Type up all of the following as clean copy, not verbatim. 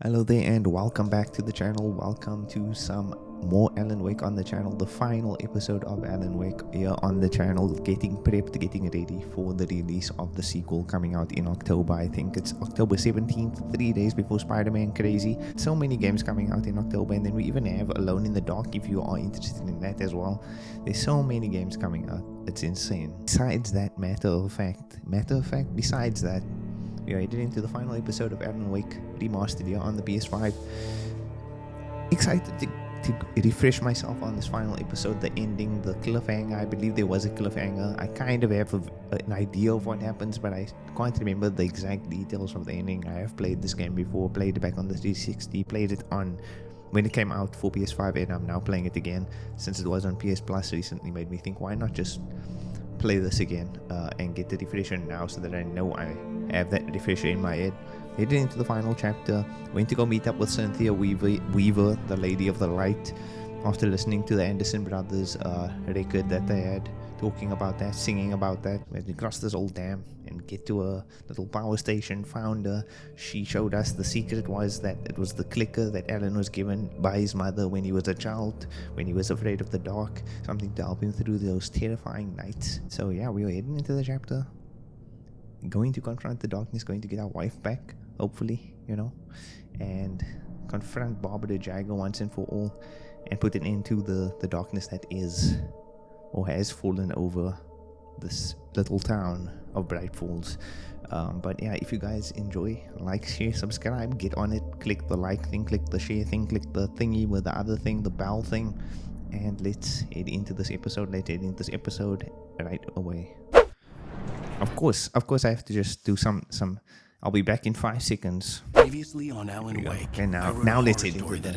Hello there and welcome back to the channel. Welcome to some more Alan Wake on the channel, the final episode of Alan Wake here on the channel, getting prepped, getting ready for the release of the sequel coming out in October. I think it's October 17th, 3 days before Spider-Man Crazy. So many games coming out in October, and then we even have Alone in the Dark if you are interested in that as well. There's so many games coming out, it's insane. Besides that, besides that, we are headed into the final episode of Alan Wake Remastered here on the PS5. Excited to refresh myself on this final episode, the ending, the cliffhanger. I believe there was a cliffhanger. I kind of have an idea of what happens, but I can't remember the exact details of the ending. I have played this game before, played it back on the 360, played it on when it came out for PS5, and I'm now playing it again since it was on PS Plus recently. Made me think, why not just play this again and get the refresher now so that I know I have that refresher in my head. Headed into the final chapter, went to go meet up with Cynthia Weaver, the Lady of the Light, after listening to the Anderson Brothers record that they had, talking about that, singing about that. We had to cross this old dam and get to a little power station, found her. She showed us the secret was that it was the clicker that Alan was given by his mother when he was a child, when he was afraid of the dark, something to help him through those terrifying nights. So yeah, we were heading into the chapter, going to confront the darkness, going to get our wife back, hopefully, you know, and confront Barbara the Jagger once and for all, and put an end to the darkness that is or has fallen over this little town of Bright Falls. But yeah, if you guys enjoy, like, share, subscribe, get on it, click the like thing, click the share thing, click the thingy with the other thing, the bell thing, and let's head into this episode. Right away. Of course I have to just do some I'll be back in 5 seconds. Previously on Alan Wake, and now let's head into the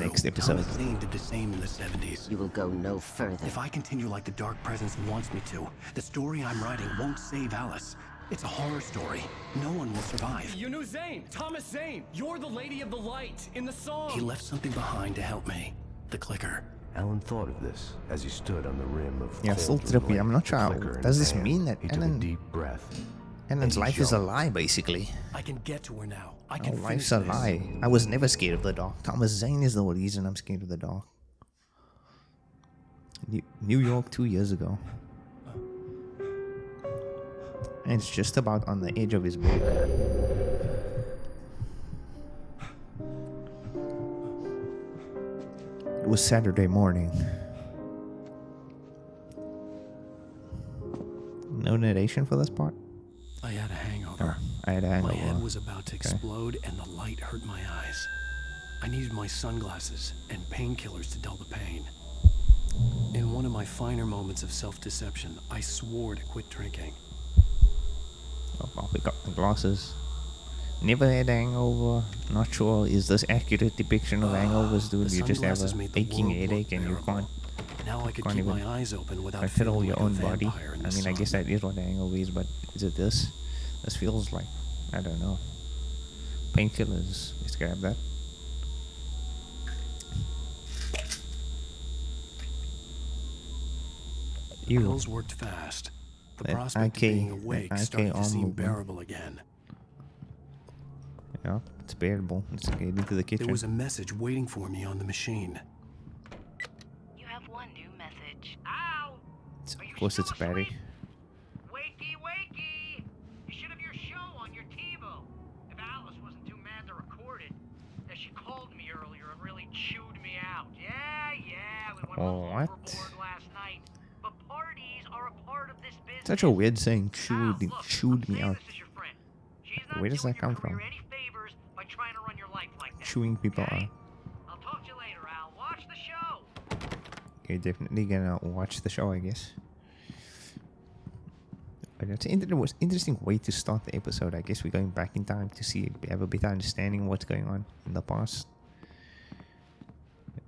next episode. Thomas Zane did the same in the 70s. You will go no further. If I continue like the Dark Presence wants me to, the story I'm writing won't save Alice. It's a horror story. No one will survive. You knew Zane! Thomas Zane! You're the Lady of the Light in the song! He left something behind to help me. The clicker. Alan thought of this as he stood on the rim of Yeah, still trippy. I'm not sure. Does this mean that he took a deep breath? Alan's life is a lie, basically? I can get to her now. I can Oh, finish life's a this. lie. I was never scared of the dark. Thomas Zane is the reason I'm scared of the dark. New York 2 years ago. And it's just about on the edge of his bed. It was Saturday morning. No narration for this part? I had a hangover. I had a hangover. My head was about to explode and the light hurt my eyes. I needed my sunglasses and painkillers to dull the pain. In one of my finer moments of self-deception, I swore to quit drinking. Oh, we got the glasses. Never had a hangover. Not sure. Is this accurate depiction of hangovers, dude? You just have an aching headache and you can't. Now I could can't keep even my eyes open without control feeling your like own a body. vampire in I the mean, I guess sun. that is what a hangover is, but is it this? This feels like, I don't know. Painkillers. Let's grab that. The pills worked fast. The That prospect of being awake that started to arm seem movement. bearable again. Yeah, it's bearable. Let's get into the kitchen. There was a message waiting for me on the machine. You have one new message. Ow! Of course, it's Barry. Wakey, wakey! You should have your show on your TiVo. If Alice wasn't too mad to record it, as she called me earlier and really chewed me out. Yeah, we went What? overboard last night. But parties are a part of this business. Such a weird saying, Al, chewed look, me I'm out. saying this as your friend. She's not Where does doing that come your career from? any favors by trying to run your life like that. Chewing people Okay? out. I'll talk to you later, Al. Watch the show. You're definitely gonna watch the show, I guess. But it's an interesting way to start the episode. I guess we're going back in time to have a better understanding of what's going on in the past.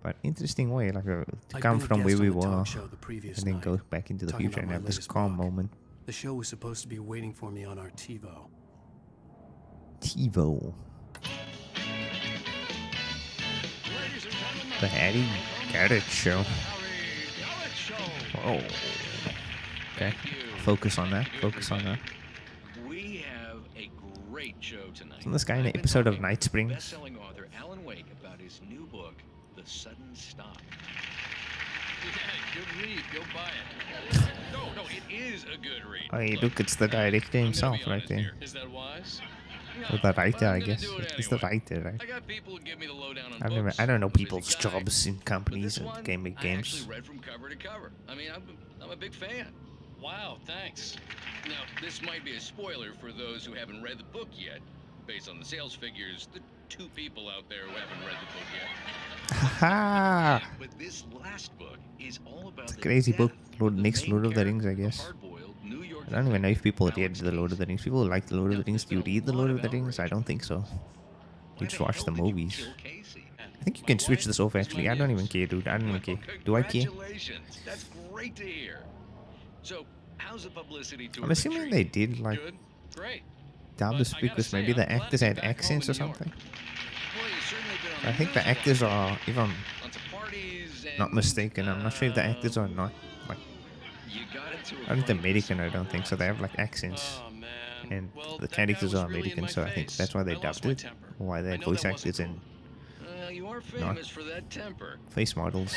But interesting way, like to I'd come been a from where guest we on the were talk show the previous and then night, go back into the talking future about and my have this latest calm book. moment. The show was supposed to be waiting for me on our TiVo. TiVo. The Harry Garrett Show. Whoa. Okay. Focus on that. We have a great show tonight. Isn't this guy in an episode of Night Springs? Best-selling author his new book, The Sudden Stop. Yeah, good read. Go buy it. No, it is a good read. Hey, look, it's the director himself right there. Is that wise? Or the writer, I guess. He's the writer, right? I got people who give me the lowdown on I books. don't know I'm a busy people's guy. jobs in But companies this and one, game I games. actually read from cover to cover. I mean, I'm a big fan. Wow, thanks. Now, this might be a spoiler for those who haven't read the book yet. Based on the sales figures, the 2 people out there who haven't read the book yet. Haha! But this last book is all about It's a the crazy book. death Lord, of the next main Lord of the character, Rings, I the guess. hard-boiled New York I don't even know if people read Alex the Lord of the Casey. Rings. People who like the Lord of the Rings. Do you read the Lord of the Rings? I outrage don't think so. Why You just the watch hell the did you movies. kill Casey? I think you can switch this off actually. I don't even care, dude. I don't even care. Do I care? Congratulations. That's great to hear. So, how's the publicity to I'm her assuming victory? they did like Good? Great. dub But this I gotta because say, maybe the I'm glad actors to be had back home accents in or New York. something. Well, you've certainly been on I think the news a lot actors lately. are, if I'm Lots of parties and, not mistaken, I'm not sure if the actors are not like you got into a aren't fight with American. I someone don't think so. They have like accents, Oh, man. and Well, the that guy characters was are really in American, my so I think face. that's why they I lost dubbed my it. temper. Why they I had know voice that wasn't actors and you are famous for that temper. face models.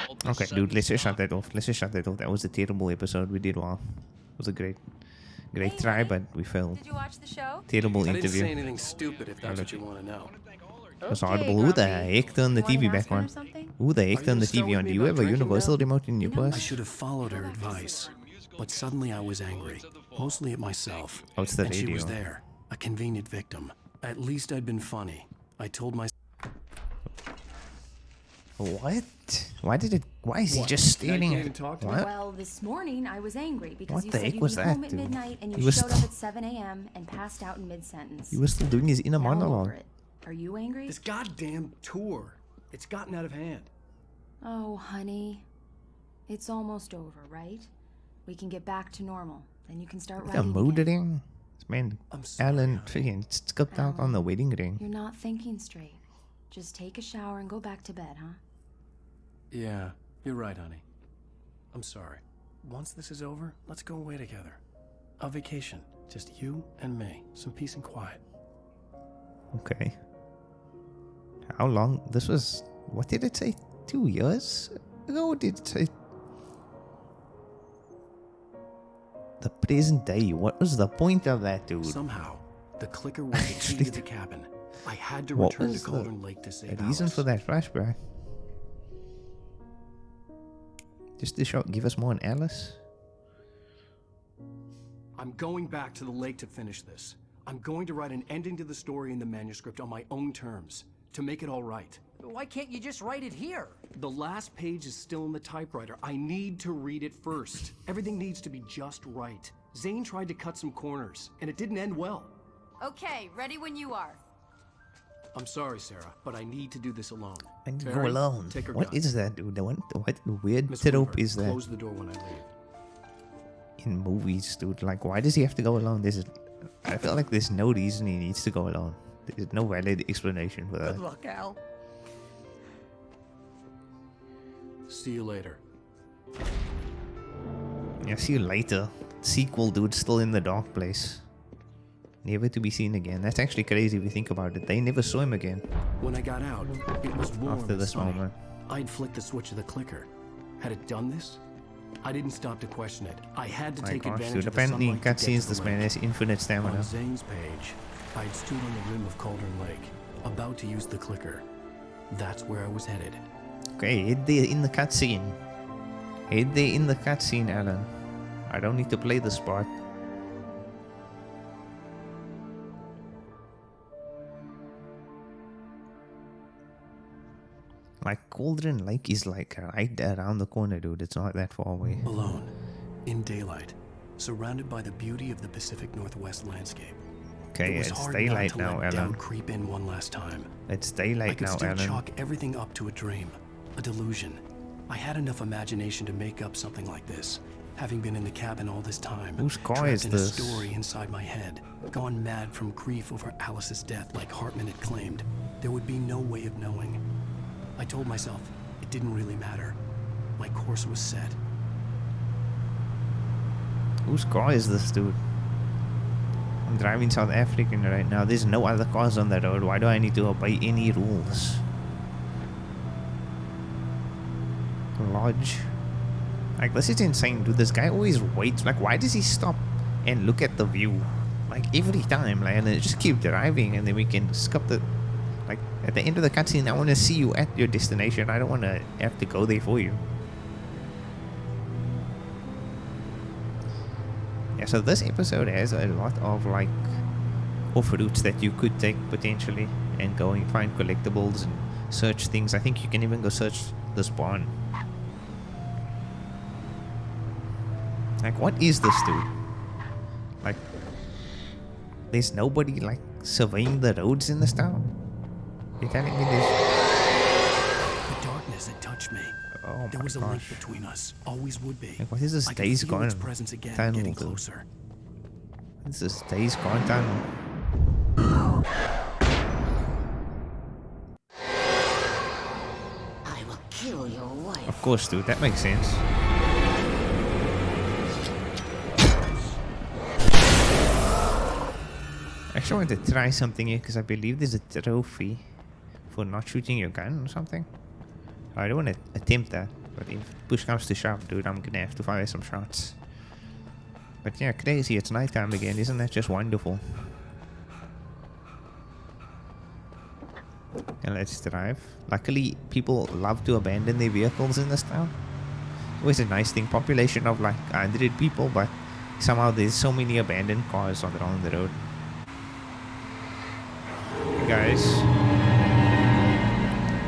Well, the Okay, sudden dude, let's just shut stop. that off. Let's just shut that off. That was a terrible episode. We did well. It was a great Hey, try, honey. but we failed. Did you watch the show? Terrible I didn't say interview. anything stupid if that's what you want to know. It was Okay, audible. Who the Grumpy. heck turned the You want TV an back aspirin on? or something? Who the Are heck you turned the gonna start TV with on? me Do you about have a drinking universal now? remote in your You know, purse? I should have followed her advice, but suddenly I was angry, mostly at myself. Oh, it's the and she was radio. there, a convenient victim. At least I'd been funny. I told myself. What? Why did it? Why is he just standing? What? Well, this morning I was angry because What you the said heck you'd was be that, home at dude? midnight and He you was showed up still- at 7 a.m. and passed out in mid-sentence. He was still doing his inner Now I'm over monologue. it. Are you angry? This goddamn tour. It's gotten out of hand. Oh, honey. It's almost over, right? We can get back to normal. Then you can start The writing mood again. ring. This man, I'm sorry, Alan, honey. freaking skipped out on the wedding ring. You're not thinking straight. Just take a shower and go back to bed, huh? Yeah, you're right, honey. I'm sorry. Once this is over, let's go away together. A vacation. Just you and me. Some peace and quiet. Okay. How long? This was. What did it say? 2 years ago? Did it say? The present day. What was the point of that, dude? Somehow, the clicker was the key to the cabin. I had to What return to was the Cauldron Lake to save reason Alice. for that flashback? Just to show, give us more on Alice. I'm going back to the lake to finish this. I'm going to write an ending to the story in the manuscript on my own terms, to make it all right. Why can't you just write it here? The last page is still in the typewriter. I need to read it first. Everything needs to be just right. Zane tried to cut some corners, and it didn't end well. Okay, ready when you are. I'm sorry, Sarah, but I need to do this alone. I need to go Terry, alone. Take her What gun. is that, dude? What weird Miss trope Weaver, is that Close the door when I leave. in movies, dude? Like, why does he have to go alone? I feel like there's no reason he needs to go alone. There's no valid explanation for that. Good luck, Al. See you later. Yeah, see you later. Sequel, dude, still in the dark place. Never to be seen again. That's actually crazy if you think about it. They never saw him again When I got out, it was warm after and this sunny. moment. I'd flicked the switch of the clicker. Had it done this? I didn't stop to question it. I had to My take gosh, advantage dude. of the Apparently in sunlight to get cutscenes, to this the man lake. has infinite stamina. On Zane's page, I'd stood on the rim of Cauldron Lake, about to use the clicker. That's where I was headed. Okay, head there in the cutscene. Head there in the cutscene, Alan. I don't need to play this part. Like, Cauldron Lake is like right around the corner, dude. It's not that far away. Alone, in daylight, surrounded by the beauty of the Pacific Northwest landscape. Okay, It was it's hard daylight not to now, let doubt Alan. creep in one last time. It's I daylight could now, still Alan. chalk everything up to a dream, a delusion. I had enough imagination to make up something like this, having been in the cabin all this time. Whose car trapped is in this? a story inside my head, gone mad from grief over Alice's death like Hartman had claimed. There would be no way of knowing. I told myself it didn't really matter. My course was set. Whose car is this, dude? I'm driving South African right now. There's no other cars on the road. Why do I need to obey any rules? lodge. Like, this is insane, dude. This guy always waits. Like, why does he stop and look at the view? Like, every time, like, and then just keep driving, and then we can skip the... Like, at the end of the cutscene, I want to see you at your destination. I don't want to have to go there for you. Yeah, so this episode has a lot of, like, off routes that you could take, potentially, and go and find collectibles and search things. I think you can even go search this barn. Like, what is this, dude? Like, there's nobody, like, surveying the roads in this town? You're telling me there's... The darkness had touched me. Oh there my was a link gosh. between us. Always would be. Like, what is this I could Days feel Gone its presence again, tunnel, getting dude? closer. What is this Days Gone tunnel? I will kill your wife. Of course, dude. That makes sense. I actually want to try something here because I believe there's a trophy for not shooting your gun or something. I don't want to attempt that, but if push comes to shove, dude, I'm gonna have to fire some shots. But yeah, crazy, it's nighttime again. Isn't that just wonderful? And let's drive. Luckily, people love to abandon their vehicles in this town. Always a nice thing. Population of like 100 people, but somehow there's so many abandoned cars on the road. Hey guys.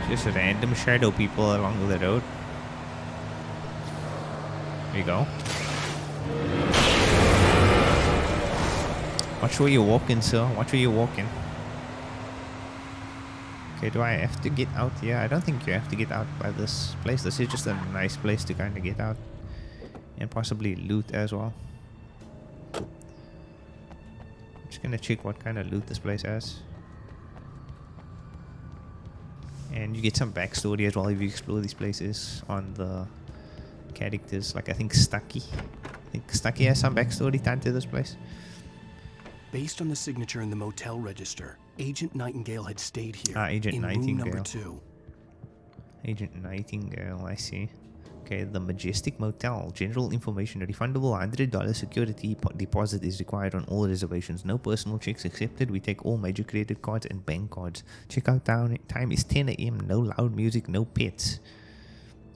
Just random shadow people along the road. There you go. Watch where you're walking, sir. Watch where you're walking. Okay, do I have to get out here? I don't think you have to get out by this place. This is just a nice place to kind of get out. And possibly loot as well. I'm just gonna check what kind of loot this place has. And you get some backstory as well if you explore these places on the characters. Like, I think Stucky. Has some backstory tied to this place. Based on the signature in the motel register, Agent Nightingale had stayed here. Agent in Nightingale. room number 2. Agent Nightingale, I see. Okay, the Majestic Motel. General information. A refundable $100 security deposit is required on all reservations. No personal checks accepted. We take all major credit cards and bank cards. Checkout time is 10 a.m. No loud music, no pets.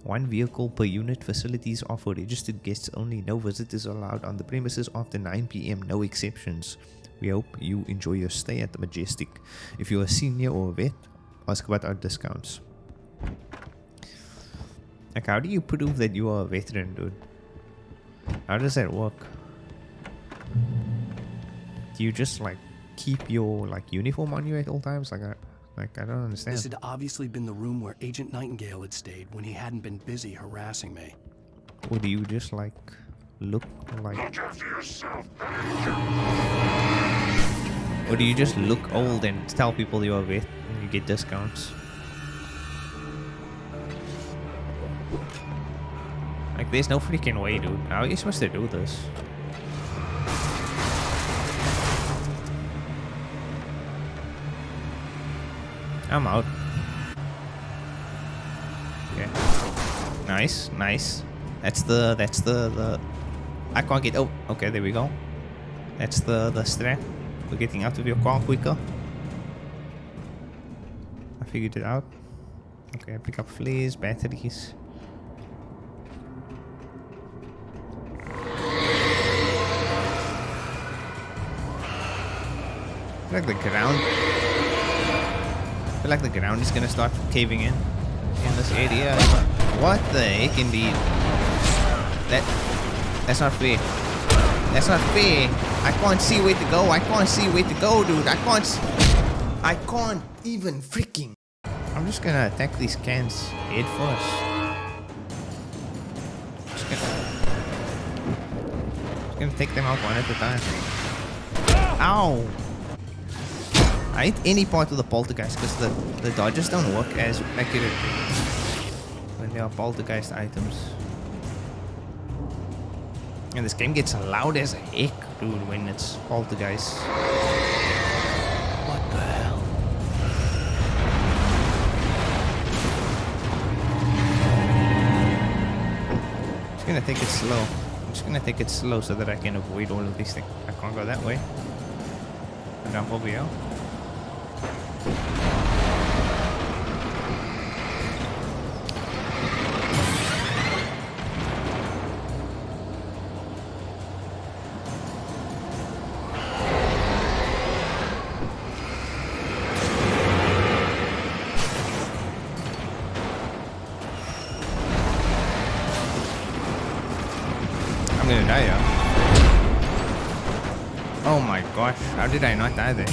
1 vehicle per unit. Facilities are for registered guests only. No visitors allowed on the premises after 9 p.m. No exceptions. We hope you enjoy your stay at the Majestic. If you're a senior or a vet, ask about our discounts. Like, how do you prove that you are a veteran, dude? How does that work? Do you just, like, keep your, like, uniform on you at all times? Like, I don't understand. This had obviously been the room where Agent Nightingale had stayed when he hadn't been busy harassing me. Or do you just, like, look like... Or do you just look old and tell people you're a vet and you get discounts? Like, there's no freaking way, dude. How are you supposed to do this? I'm out. Okay. Nice, nice. That's the I can't get... Oh, okay, there we go. That's the strat. We're getting out of your car quicker. I figured it out. Okay, I pick up flares, batteries. I feel like the ground is gonna start caving in this area. What the heck, indeed? That's not fair. That's not fair. I can't see where to go. I can't see where to go, dude. I can't even freaking. I'm just gonna attack these cans head first. Just gonna take them out one at a time. Ow! I hit any part of the poltergeist because the dodges don't work as accurately when they are poltergeist items. And this game gets loud as heck, dude, when it's poltergeist. What the hell? gonna take it slow. I'm just gonna take it slow so that I can avoid all of these things. I can't go that way. Jump over here. I'm gonna die here. Oh my gosh, how did I not die there?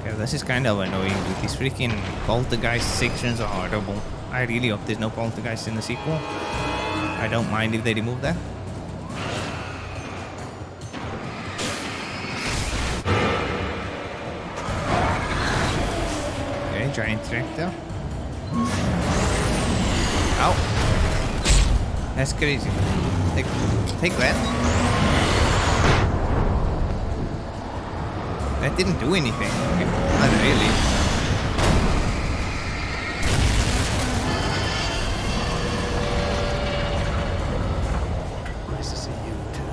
Okay, this is kind of annoying, dude. These freaking poltergeist sections are horrible. I really hope there's no poltergeist in the sequel. I don't mind if they remove that. Okay, giant tractor. Ow. That's crazy. Take that. That didn't do anything. Not really. Nice to see you too.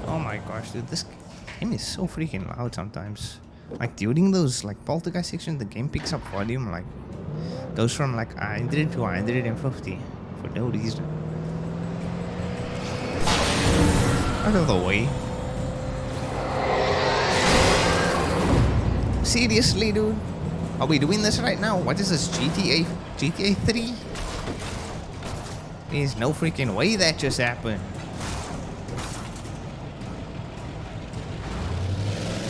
Oh my gosh, dude, this game is so freaking loud sometimes. Like during those like poltergeist sections, the game picks up volume, like goes from like 100 to 150 for no reason. Out of the way. Seriously, dude? Are we doing this right now? What is this, GTA 3? There's no freaking way that just happened.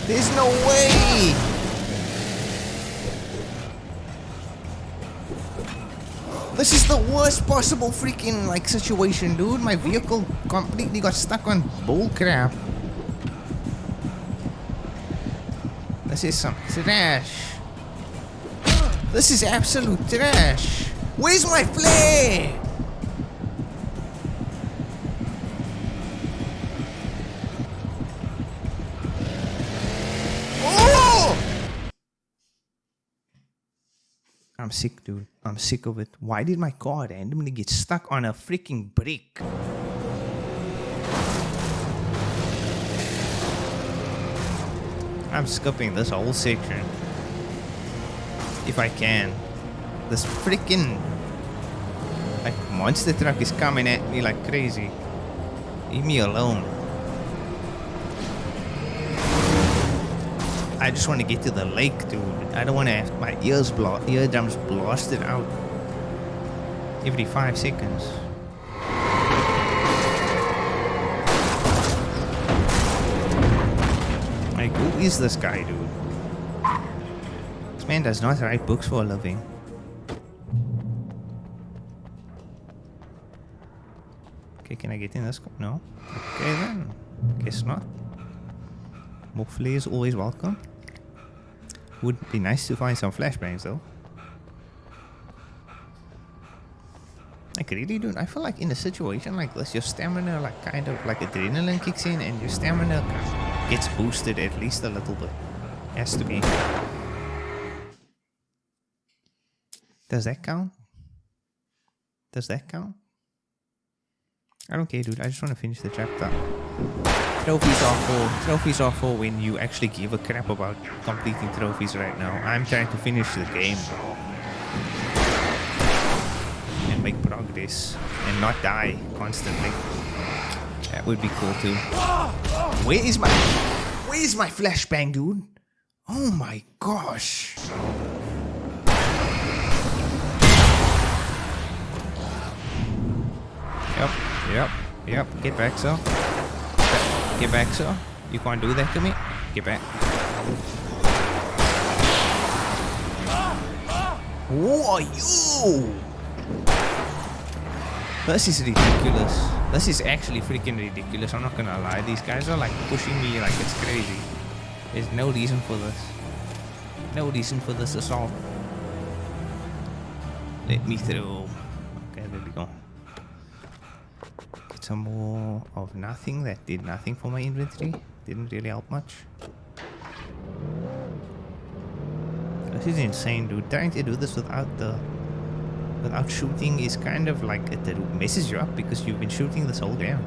There's no way! This is the worst possible freaking like situation, dude. My vehicle completely got stuck on bullcrap. This is some trash. This is absolute trash. Where's my flare? Oh! I'm sick, dude. I'm sick of it. Why did my car randomly get stuck on a freaking brick? I'm skipping this whole section. If I can. This freaking like monster truck is coming at me like crazy. Leave me alone. I just want to get to the lake, dude. I don't want to have my eardrums blasted out every 5 seconds. Like, who is this guy, dude? This man does not write books for a living. Okay, can I get in this? No. Okay then. Guess not. More flare is always welcome. Would be nice to find some flashbangs though. Like really, dude, I feel like in a situation like this, your stamina like kind of like adrenaline kicks in and your stamina gets boosted at least a little bit. Has to be. Does that count? Does that count? I don't care, dude. I just want to finish the chapter. Trophies are for when you actually give a crap about completing trophies right now. I'm trying to finish the game and make progress and not die constantly. That would be cool too. Where is my flashbang, dude? Oh my gosh. Yep. Get back, sir. Get back, sir. You can't do that to me. Get back. Who are you? This is ridiculous. This is actually freaking ridiculous. I'm not gonna lie. These guys are like pushing me like it's crazy. There's no reason for this. No reason for this assault. Let me through. Okay, there we go. Get some more of nothing. That did nothing for my inventory. Didn't really help much. This is insane, dude. Trying to do this without the without shooting is kind of like it messes you up because you've been shooting this whole game.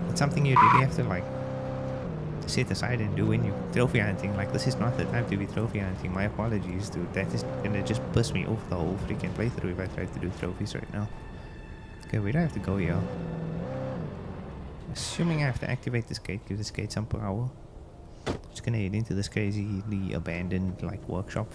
It's something you really have to like set aside and do when you trophy hunting. Like, this is not the time to be trophy hunting. My apologies, dude. That is gonna just piss me off the whole freaking playthrough if I try to do trophies right now. Okay, we don't have to go here. Assuming I have to activate this gate, give this gate some power. Just gonna head into this crazily abandoned like workshop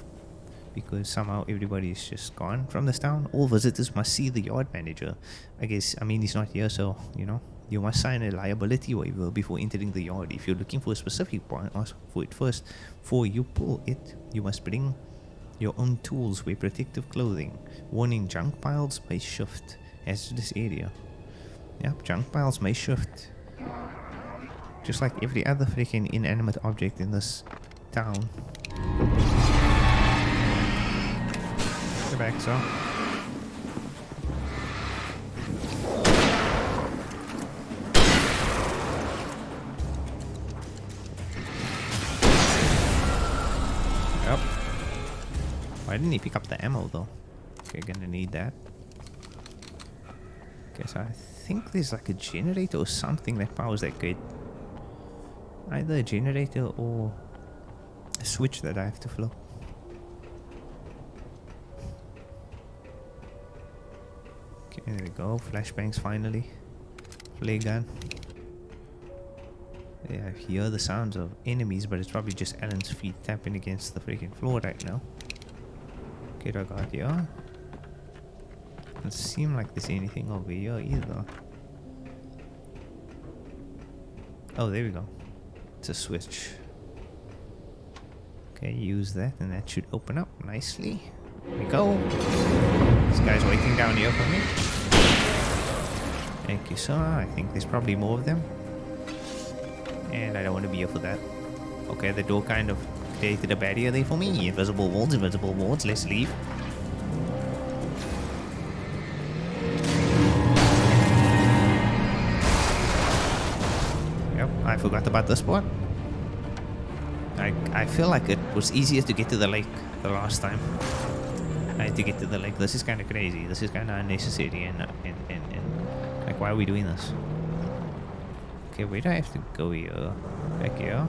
because somehow everybody is just gone from this town. All visitors must see the yard manager. I mean he's not here, so you know, you must sign a liability waiver before entering the yard. If you're looking for a specific point, ask for it first. Before you pull it, you must bring your own tools. Wear protective clothing. Warning: junk piles may shift. Hazardous area. Yep, junk piles may shift. Just like every other freaking inanimate object in this town. Go back, so. Yep. Why didn't he pick up the ammo though? Okay, gonna need that. Okay, so I think there's like a generator or something that powers that gate. Either a generator or a switch that I have to flip. Okay, there we go. Flashbangs finally. Flare gun. Yeah, I hear the sounds of enemies, but it's probably just Alan's feet tapping against the freaking floor right now. Okay, what I got here. Doesn't seem like there's anything over here either. Oh, there we go. It's a switch. Okay, use that and that should open up nicely. There we go. This guy's waiting down here for me. Thank you, sir. I think there's probably more of them. And I don't want to be here for that. Okay, the door kind of created a barrier there for me. Invisible walls, invisible walls. Let's leave. Yep, I forgot about this part. I feel like it was easier to get to the lake the last time. I had to get to the lake. This is kind of crazy. This is kind of unnecessary and like, why are we doing this? Okay, where do I have to go here? Back here.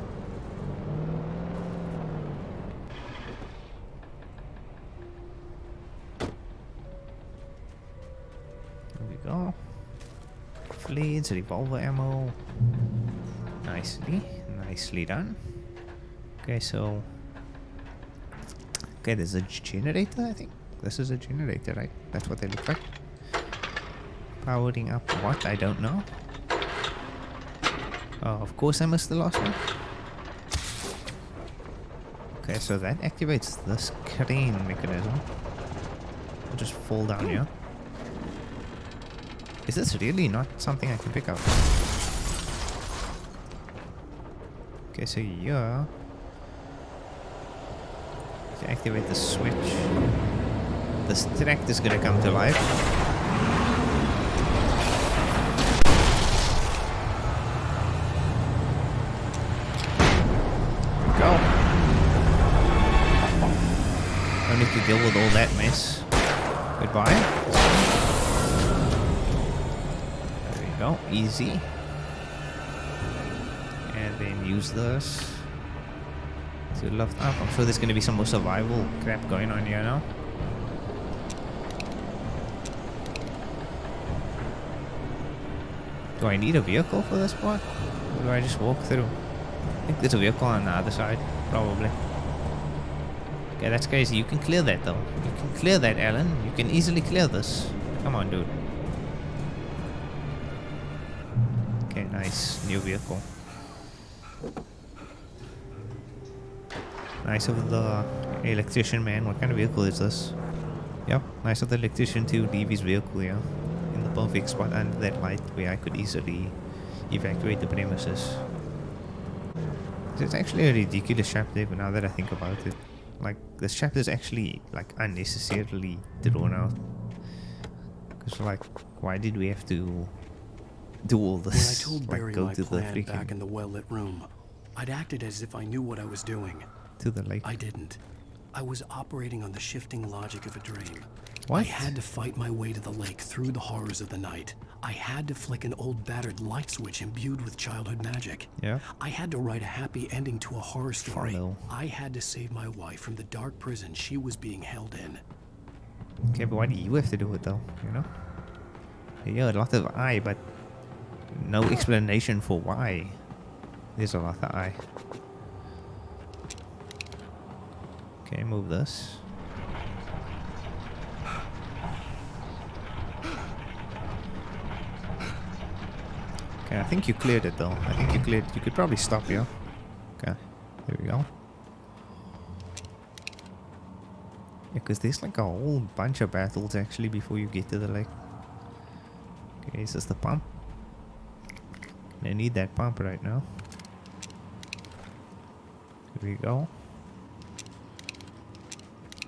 There we go. Fleets, revolver ammo. Nicely done. Okay, so... Okay, there's a generator, I think. This is a generator, right? That's what they look like. Powering up what? I don't know. Oh, of course I missed the last one. Okay, so that activates this crane mechanism. I'll just fall down here. Is this really not something I can pick up? Okay, so yeah. To activate the switch, this tractor is gonna come to life. Go. Don't need to deal with all that mess. Goodbye. There we go. Easy. And then use this to lift up. I'm sure there's going to be some more survival crap going on here now. Do I need a vehicle for this part? Or do I just walk through? I think there's a vehicle on the other side, probably. Okay, that's crazy. You can clear that though. You can clear that, Alan. You can easily clear this. Come on, dude. Okay, nice. New vehicle. Nice of the electrician, man. What kind of vehicle is this? Yep, nice of the electrician to leave his vehicle here in the perfect spot under that light where I could easily evacuate the premises. It's actually a ridiculous chapter now that I think about it. Like, this chapter is actually like unnecessarily drawn out. Because like, why did we have to do all this? When I told like, Barry go my to the plan freaking back in the well-lit room, I'd acted as if I knew what I was doing. to the lake. I didn't. I was operating on the shifting logic of a dream. What? I had to fight my way to the lake through the horrors of the night. I had to flick an old battered light switch imbued with childhood magic. Yeah. I had to write a happy ending to a horror story. Follow. I had to save my wife from the dark prison she was being held in. Okay, but why do you have to do it though? You know? Yeah, a lot of I, but no explanation for why. There's a lot of I. Okay, move this. Okay, I think you cleared it though. I think you cleared it. You could probably stop here. Okay, there we go. Yeah, because there's like a whole bunch of battles actually before you get to the lake. Okay, this is the pump. I need that pump right now. Here we go.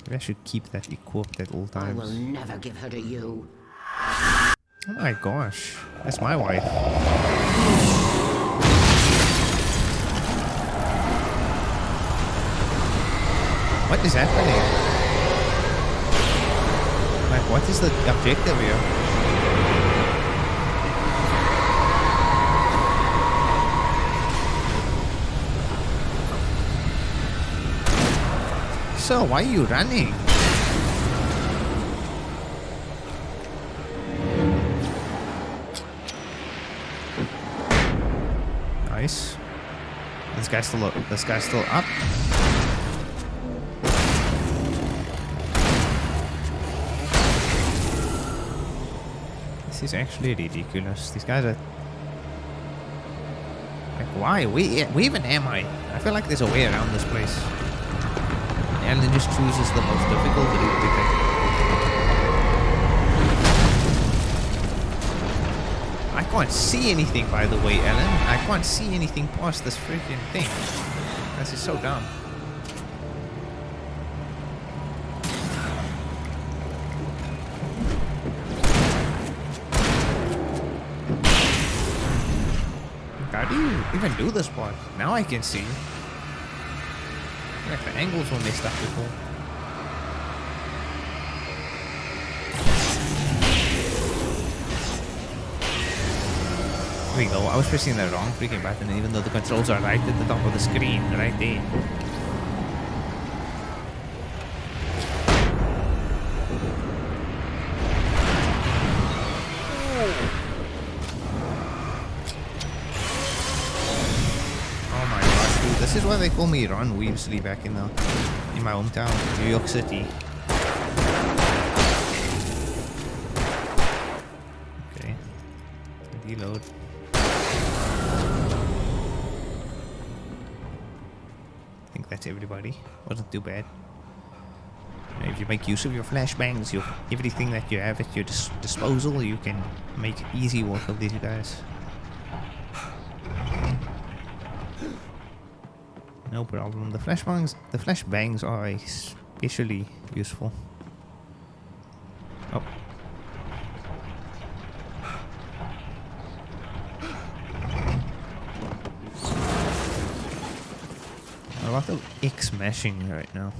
Maybe I should keep that equipped at all times. I will never give her to you. Oh my gosh, that's my wife. What is happening? Like, what is the objective here? So, why are you running? Nice. This guy's still up. This guy's still up. This is actually ridiculous. These guys are like, why? Where even am I? I feel like there's a way around this place. And then just chooses the most difficult route to take. I can't see anything, by the way, Alan. I can't see anything past this freaking thing. This is so dumb. How do you even do this part? Now I can see. Like the angles were messed up before. There we go. I was pressing the wrong freaking button, even though the controls are right at the top of the screen, right there. Oh my gosh, dude! This is why they call me Ron Weasley back in my hometown, New York City. Okay, reload. I think that's everybody. Wasn't too bad. If you make use of your flashbangs, everything that you have at your disposal, you can make easy work of these guys. No problem. The flashbangs are especially useful. Oh. A lot of X mashing right now.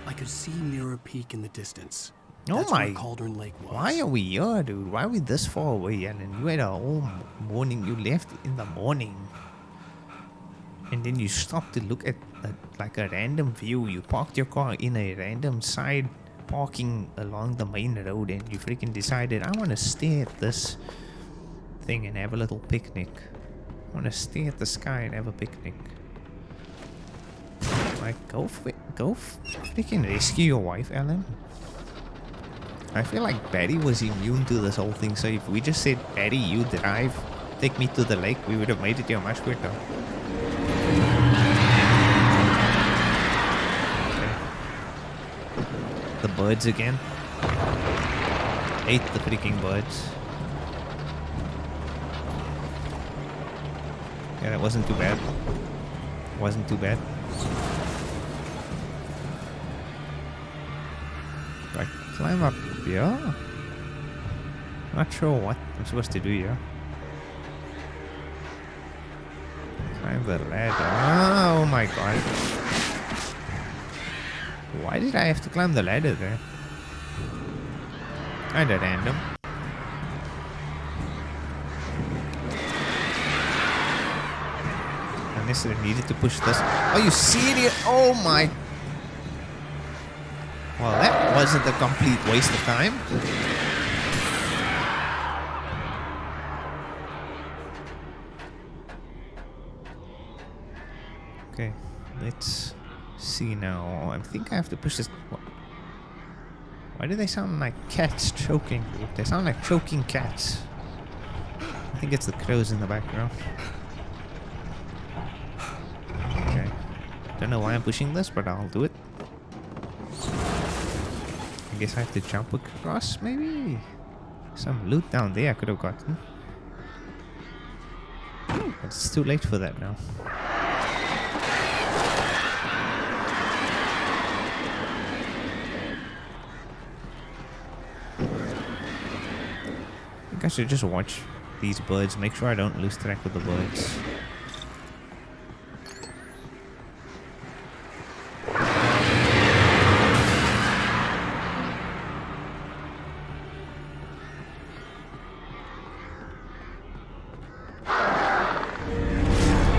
I could see Mirror Peak in the distance. Oh That's my! where Cauldron Lake was. Why are we here, dude? Why are we this far away? And then you had a whole morning. You left in the morning, and then you stopped to look at like a random view. You parked your car in a random side parking along the main road, and you freaking decided, I want to stare at this thing and have a little picnic. I want to stare at the sky and have a picnic. Like, go freaking rescue your wife, Alan. I feel like Barry was immune to this whole thing, so if we just said, Barry, you drive, take me to the lake, we would have made it here much quicker. Okay. The birds again. Hate the freaking birds. Yeah, that wasn't too bad. Wasn't too bad. Right, climb up here. Not sure what I'm supposed to do here. Climb the ladder. Oh my god. Why did I have to climb the ladder there? Kinda random. Unless I needed to push this. Are you serious? Oh my. Well, that wasn't a complete waste of time. Okay, let's see now. I think I have to push this. Why do they sound like cats choking? They sound like choking cats. I think it's the crows in the background. Okay. Don't know why I'm pushing this, but I'll do it. I guess I have to jump across, maybe? Some loot down there I could have gotten. But it's too late for that now. I think I should just watch these birds, make sure I don't lose track of the birds.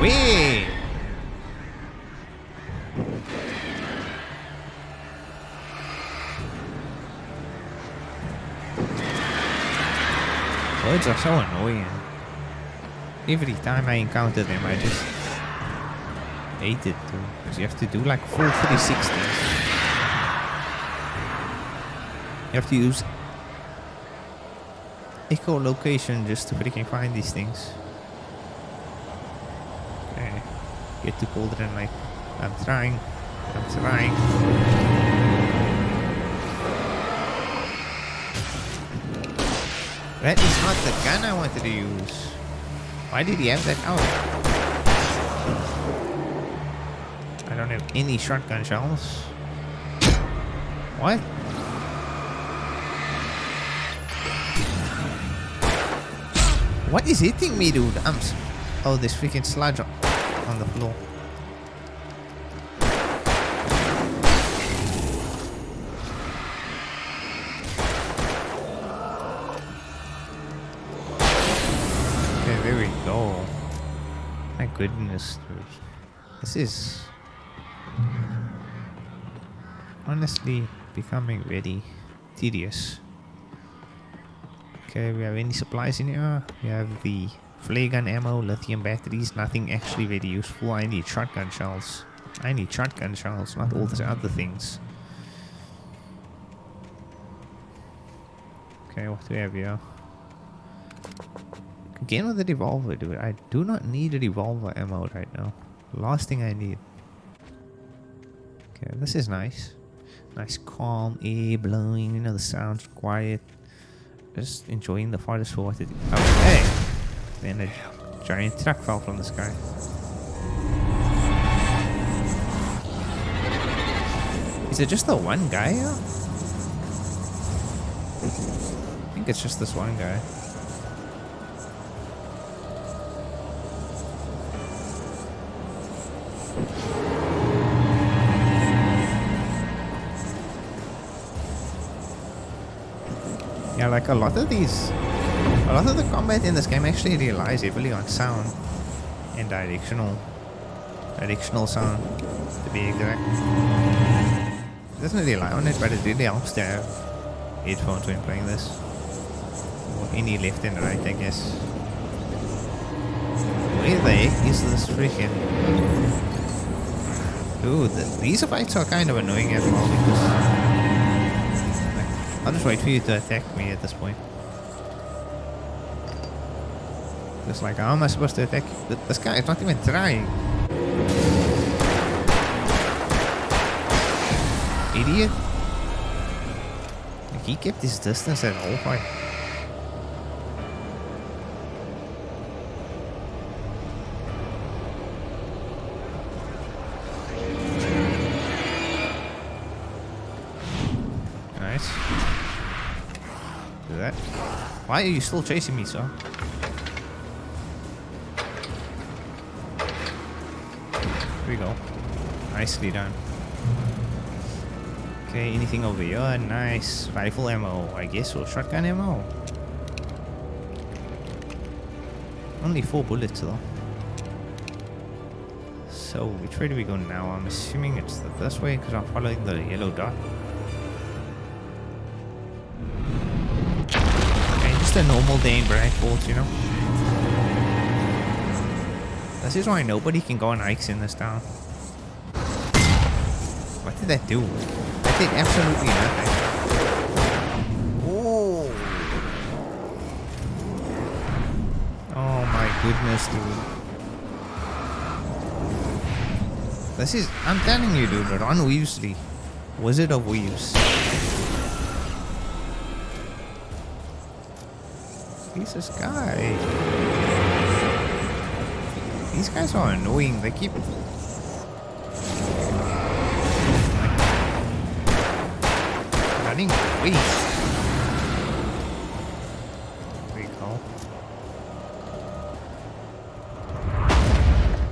Whee! Birds are so annoying. Every time I encounter them, I just hate it too. Because you have to do like full 360s. You have to use echolocation just to freaking find these things. Okay. Get to Cauldron Lake. I'm trying. That is not the gun I wanted to use. Why did he have that out? I don't have any shotgun shells. What? What is hitting me, dude? Oh, this freaking sludge on the floor. Okay, there we go. My goodness, dude. This is honestly becoming very tedious. Okay, we have any supplies in here? We have the flare gun ammo, lithium batteries, nothing actually very useful. I need shotgun shells. Not all these other things. Okay, what do we have here? Again with the revolver, dude. I do not need a revolver ammo right now. Last thing I need. Okay, this is nice. Nice calm air blowing, you know, the sound's quiet. Just enjoying the forest for what it is. Oh, hey! Then a giant truck fell from the sky. Is it just the one guy here? I think it's just this one guy. Yeah, like a lot of the combat in this game actually relies heavily on sound and directional sound, to be exact. It doesn't rely on it, but it really helps to have headphones when playing this. Or any left and right, I guess. Where the heck is this freaking... Dude, these fights are kind of annoying as well because... I'll just wait for you to attack me at this point. Just like, how am I supposed to attack you? This guy is not even trying. Idiot. Like, he kept his distance at all fight. Nice. Do that. Why are you still chasing me, sir? Here we go. Nicely done. Okay, anything over here? Nice. Rifle ammo, I guess, or shotgun ammo. Only 4 bullets though. So, which way do we go now? I'm assuming it's this way because I'm following the yellow dot. Okay, just a normal day in Bright Falls, you know. This is why nobody can go on hikes in this town. What did that do? That did absolutely nothing. Oh! Oh my goodness, dude. This is... I'm telling you, dude. Ron Weasley. Wizard of Weaves. Jesus guy. These guys are annoying. They keep... running away. There we go.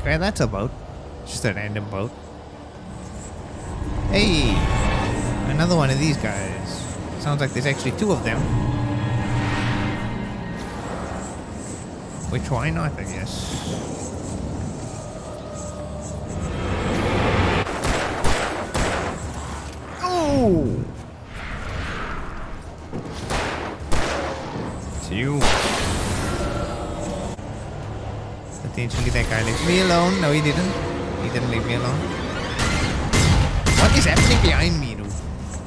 Okay, that's a boat. Just a random boat. Hey! Another one of these guys. Sounds like there's actually 2 of them. Which, why not, I guess. Oh! It's you. Potentially that guy left me alone. No, he didn't. He didn't leave me alone. What is happening behind me, dude?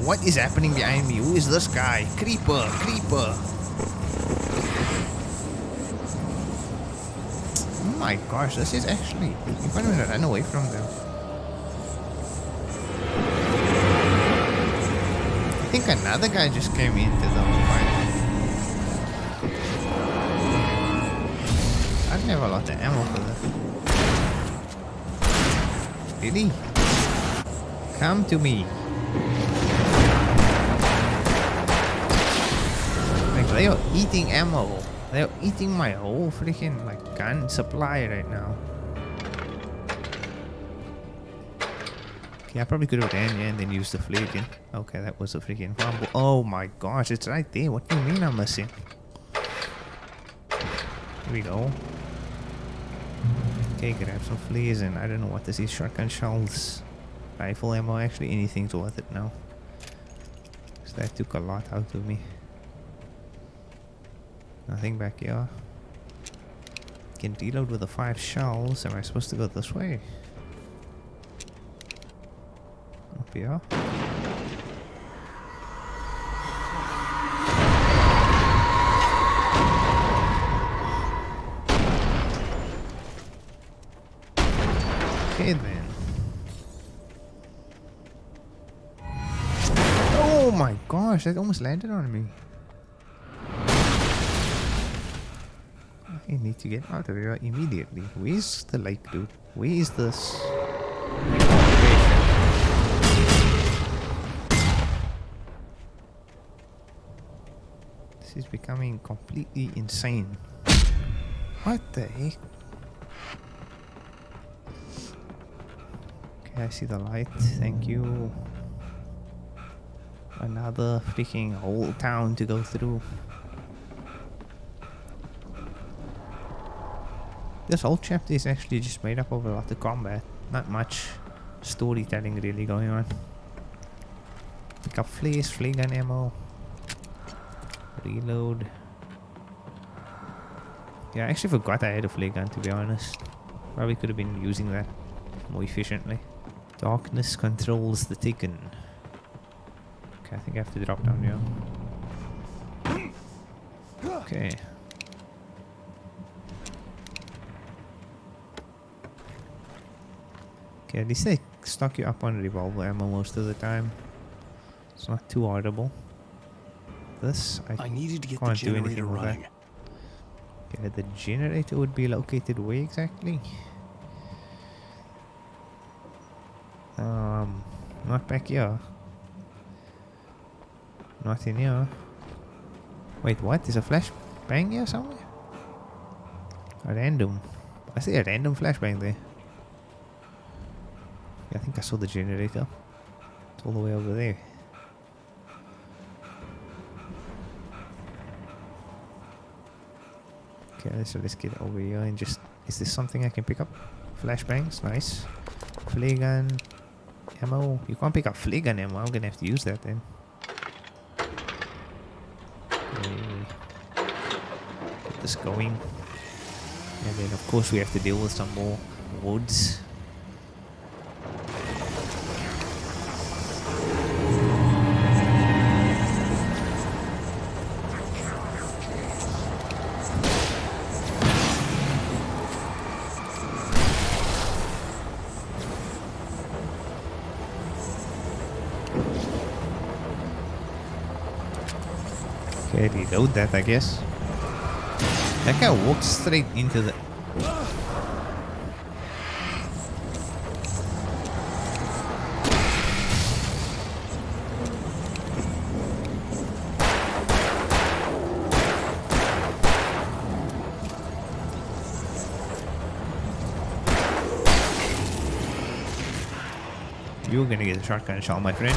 What is happening behind me? Who is this guy? Creeper, creeper. Oh my gosh, this is actually... You can't even run away from them. I think another guy just came into the fight. I didn't have a lot of ammo for this. Really? Come to me. Like, they are eating ammo. They are eating my whole freaking like gun supply right now. Okay, I probably could have ran, yeah, and then used the flare again. Okay, that was a freaking fumble. Oh my gosh, it's right there. What do you mean I'm missing? Here we go. Okay, grab some flares and I don't know what this is. Shotgun shells. Rifle ammo. Actually, anything's worth it now. So that took a lot out of me. Nothing back here. Can reload with the 5 shells. Am I supposed to go this way? Up here. Okay then. Oh my gosh, that almost landed on me. I need to get out of here immediately. Where's the lake, dude? Where is this? This is becoming completely insane. What the heck? Okay, I see the light. Thank you. Another freaking whole town to go through. This whole chapter is actually just made up of a lot of combat. Not much storytelling really going on. Pick up flares, flare gun ammo. Reload. Yeah, I actually forgot I had a flare gun, to be honest. Probably could have been using that more efficiently. Darkness controls the taken. Okay, I think I have to drop down here. Okay. Okay, at least they stock you up on revolver ammo most of the time. It's not too audible. This, I needed to get the can't do generator anything with running. that. Okay, the generator would be located where exactly? Not back here. Not in here. Wait, what? There's a flashbang here somewhere? A random. I see a random flashbang there. I think I saw the generator. It's all the way over there. Okay, so let's get over here and just... Is this something I can pick up? Flashbangs, nice. Flare gun, ammo. You can't pick up flare gun ammo. I'm gonna have to use that then. Okay. Get this going. And then of course we have to deal with some more woods. Okay, reload that, I guess. That guy walked straight into the... You're gonna get a shotgun shell, my friend.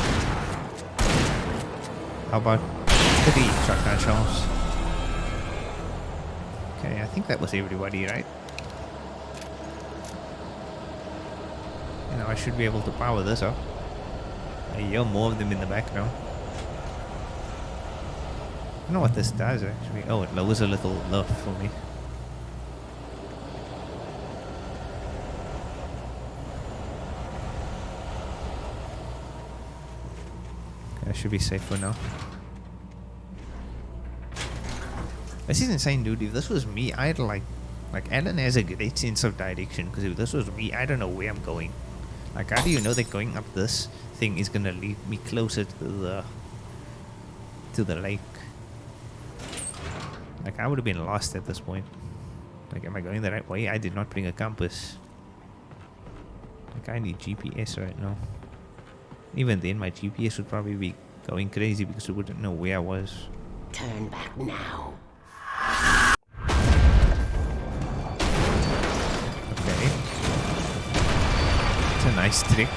How about 3 shotgun shells? Okay, I think that was everybody, right? You know, I should be able to power this up. I hear more of them in the background. I don't know what this does actually. Oh, it lowers a little lift for me. Okay, I should be safe for now. This is insane, dude. If this was me, I'd like Alan has a great sense of direction, because if this was me, I don't know where I'm going. Like, how do you know that going up this thing is gonna lead me closer to the lake? Like, I would have been lost at this point. Like, am I going the right way? I did not bring a compass. Like, I need GPS right now. Even then, my GPS would probably be going crazy because it wouldn't know where I was. Turn back now. Okay. It's a nice trick.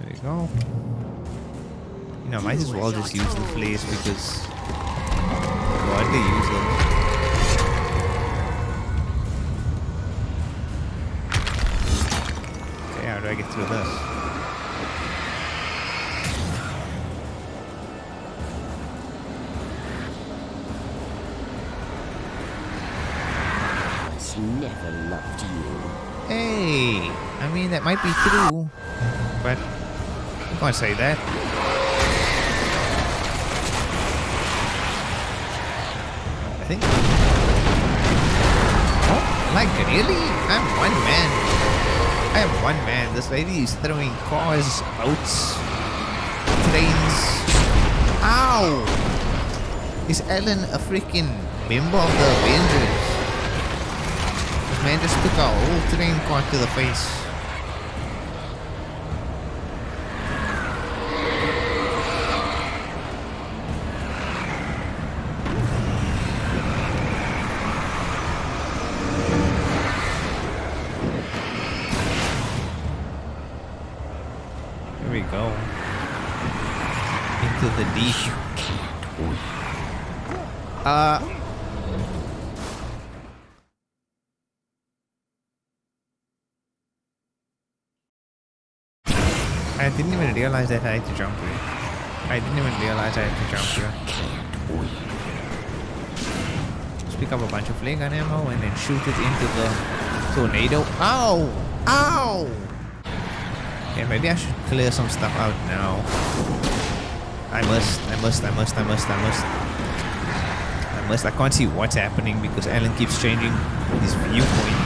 There you go. You know, I might as well just use the flares because why'd they use them? Okay, how do I get through this? It's never loved you. Hey, I mean that might be true, but you can't say that. I think. Oh, like really? I'm one man. I am one man. This lady is throwing cars, boats, trains. Ow! Is Alan a freaking member of the Avengers? This man just took a whole train car to the face. Here we go. Into the deep. I didn't even realize that I had to jump here. I didn't even realize I had to jump here. Just pick up a bunch of flare gun ammo and then shoot it into the tornado. Ow! Ow! Yeah, maybe I should clear some stuff out now. I can't see what's happening because Alan keeps changing his viewpoint.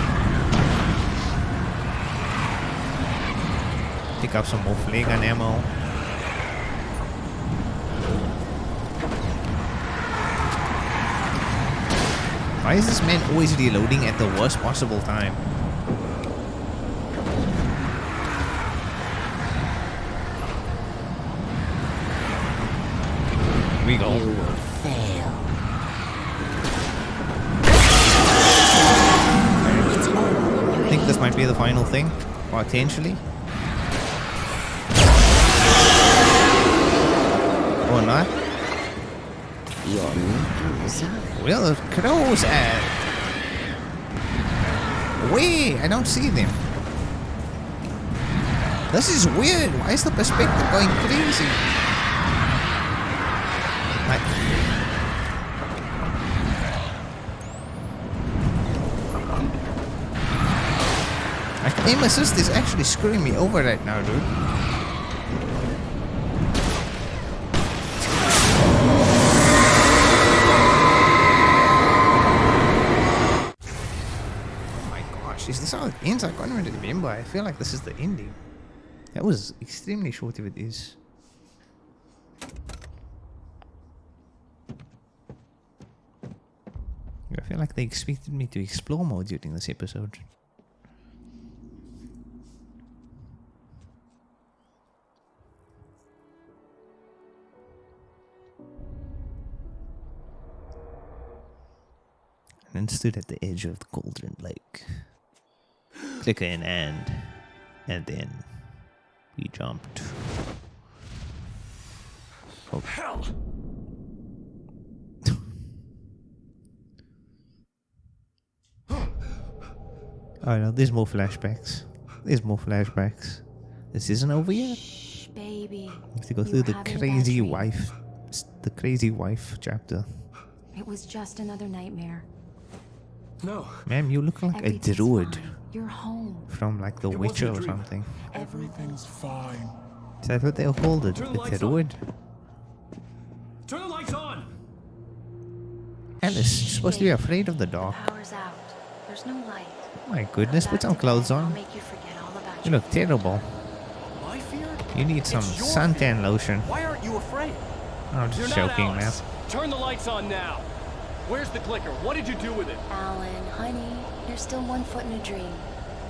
Pick up some more flare gun ammo. Why is this man always reloading at the worst possible time? Here we go. You will fail. I think this might be the final thing, potentially. Or not. Your neck is up. Well, the crows at... Wait, I don't see them. This is weird. Why is the perspective going crazy? Aim assist is actually screwing me over right now, dude. Oh my gosh, is this how it ends? I can't really remember. I feel like this is the ending. That was extremely short if it is. I feel like they expected me to explore more during this episode. And stood at the edge of the Cauldron Lake. Click in and then we jumped. Oh. Hell! Oh no, there's more flashbacks. There's more flashbacks. This isn't over yet. Shh, baby. We have to go through the crazy wife. The crazy wife chapter. It was just another nightmare. No. Ma'am, you look like a Everything's druid fine. You're home. from like The It Witcher wasn't a or dream. something. Everything's fine. Is that what they were called? Turn the A lights druid? Turn the lights on! Alice, you're supposed to be afraid of the dark. Power's out. There's no light. Oh my goodness, put some clothes I'll on. make you forget all about You look terrible. My fear? You need some It's your suntan fear. lotion. Why aren't you afraid? I'm You're just not joking, man. Alice. Turn the lights on now. Where's the clicker? What did you do with it? Alan, honey, you're still 1 foot in a dream.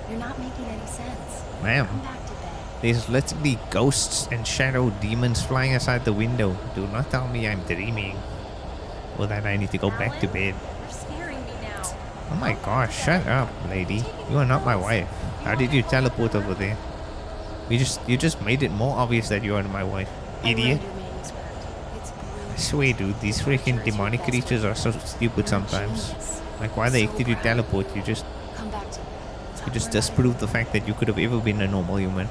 You're not making any sense. Ma'am, Come back to bed. there's literally ghosts and shadow demons flying outside the window. Do not tell me I'm dreaming. Or that I need to go back to bed. You're scaring me now. Oh my gosh, shut up, lady. You are not my wife. How did you teleport over there? You just made it more obvious that you are my wife. Idiot. I read your manuscript. It's I brilliant. swear, dude, these freaking demonic creatures are so stupid sometimes. Like, why the heck did you teleport? You just Come back to me. disproved the fact that you could have ever been a normal human.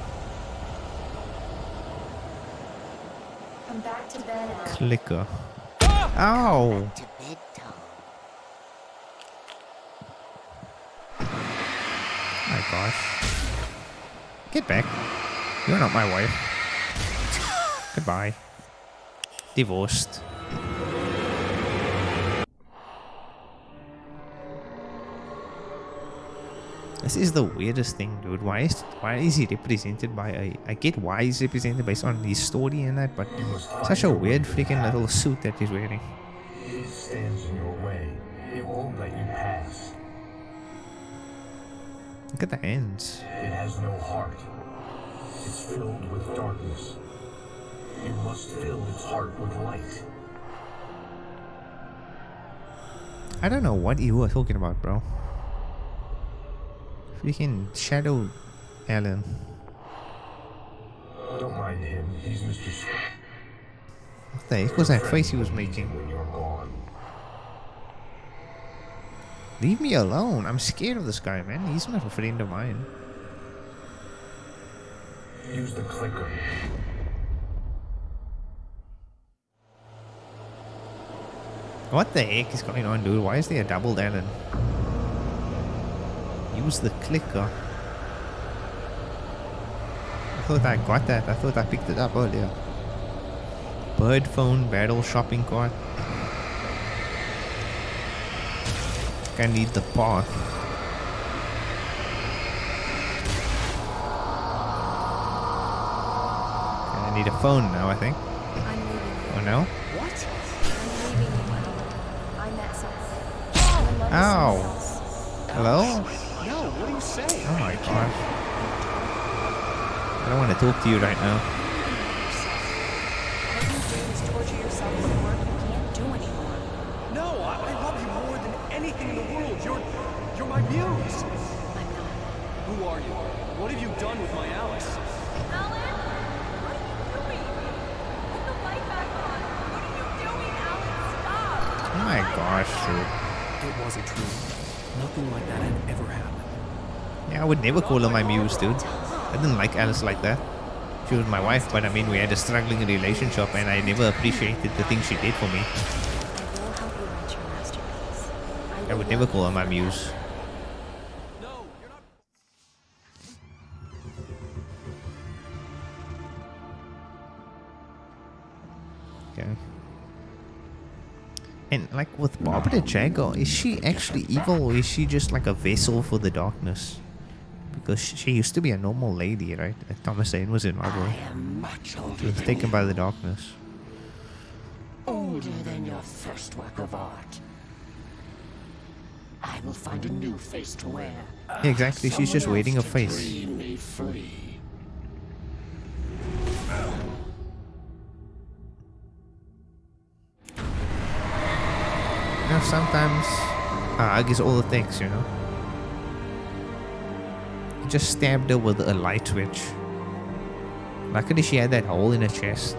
Come back to bed. Alan. Clicker. Ow! To bed, Tom. My gosh. Get back. You're not my wife. Goodbye. Divorced. This is the weirdest thing, dude. Why is he represented by a... I get why he's represented based on his story and that, but such a weird freaking little suit that he's wearing. It stands in your way. It won't let you pass. Look at the hands. It has no heart. It's filled with darkness. You must fill its heart with light. I don't know what you were talking about, bro. Freaking Shadow Alan. Don't mind him. He's Mr. What the heck was that face he was making? When you're gone. Leave me alone. I'm scared of this guy, man. He's not a friend of mine. Use the clicker. What the heck is going on, dude? Why is there a double Alan? Use the clicker. I thought I got that. I thought I picked it up earlier. Bird phone, battle, shopping cart. I need the path. I need a phone now, I think. I'm leaving you. Oh no? What? I'm leaving you, honey. I met someone. Ow. Hello? No, what are you saying? Oh my gosh. I don't want to talk to you right now. All you do is torture yourself with work you can't do anymore. No, I love you more than anything in the world. You're my muse. I'm not. Who are you? What have you done with my Alice? Alan? What are you doing? Put the light back on. What are you doing, Alan? Stop! Oh my gosh, dude. It wasn't true. Nothing like that had ever happened. Yeah, I would never call her my muse, dude. I didn't like Alice like that. She was my wife, but I mean, we had a struggling relationship and I never appreciated the things she did for me. I will help you write your masterpiece. I would never call her my muse. No, you're not. Okay. And like with Barbara Jago, is she actually evil or is she just like a vessel for the darkness? Because she used to be a normal lady, right? Thomas Zane was in my boy. I am much older She was than taken by the darkness. older than your first work of art. I will find a new face to wear. Yeah, exactly. She's just Someone waiting a else to face. dream me free. You know, sometimes I guess all the things, you know. He just stabbed her with a light switch. Luckily she had that hole in her chest.